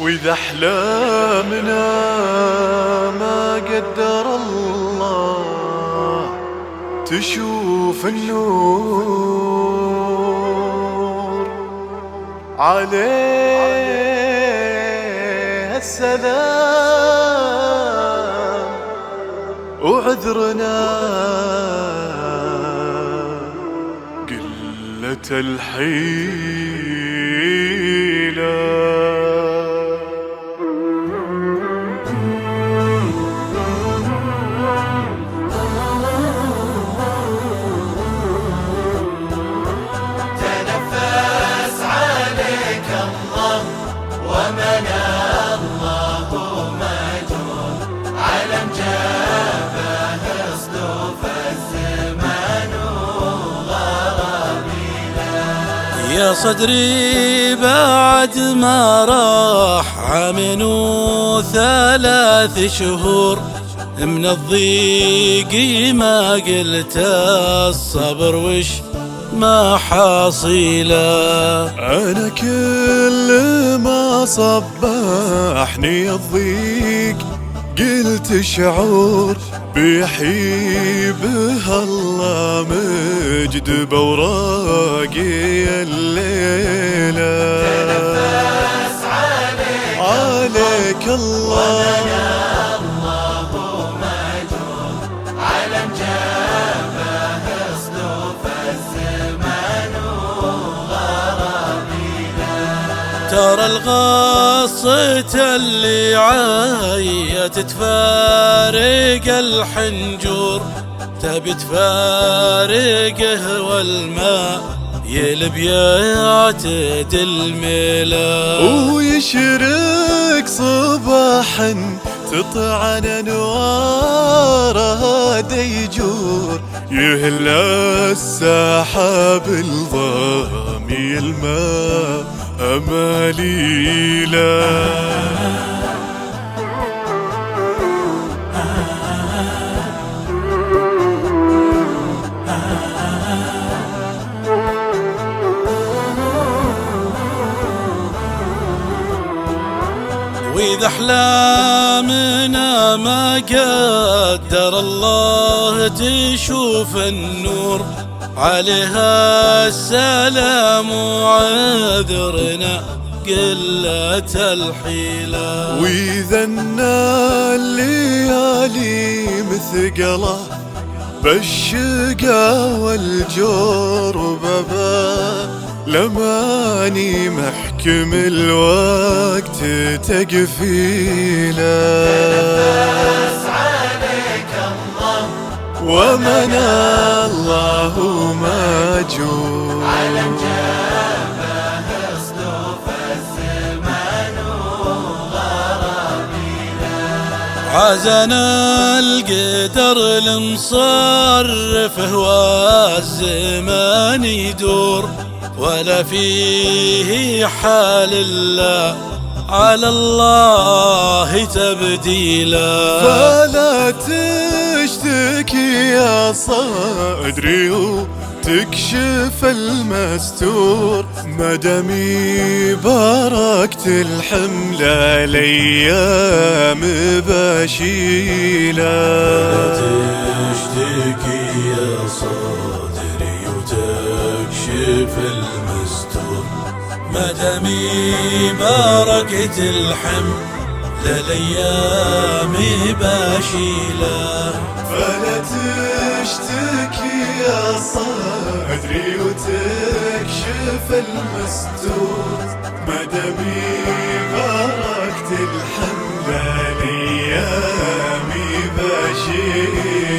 وإذا أحلامنا ما قدر الله تشوف النور عليه السلام وعذرنا قلة الحيلة. يا صدري بعد ما راح عام وثلاث شهور من الضيق ما قلت الصبر وش ما حاصله. أنا كل ما صبحني الضيق قلت شعور بيحيي بها الله مجد بوراقي الليلة. تنفس عليك الله علم جابه اصدوف الزمان وغرابيله. ترى الغصة اللي عايت تفارق الحنجور تبي تفارقه والماء يلب يعتد الملا ويشرق صباحا تطعن انواره ديجور يهل السحاب الضامي الماء اماليلا. وإذا أحلامنا ما قدر الله تشوف النور عليها السلام وعذرنا قلة الحيلة. وإذا الليالي مثقله بالشقا والجور بابا لماني محكم الوقت تقفيله. تنفس عليك الله ومن الله ماجور علم جابه اصدوف الزمان وغرابيله. عزنا القدر المصرف والزمان يدور ولا فيه حال الله على الله تبديلا. فلا تشتكي يا صدري وتكشف المستور مدامي باركت الحمل الايام بشيله. تشتكي يا صدري وتكشف المستور مدامي باركت الحمل للأيام باشيله. فلا تشتكي يا صدري وتكشف المستور مدامي باركت الحمل الايام بشيله.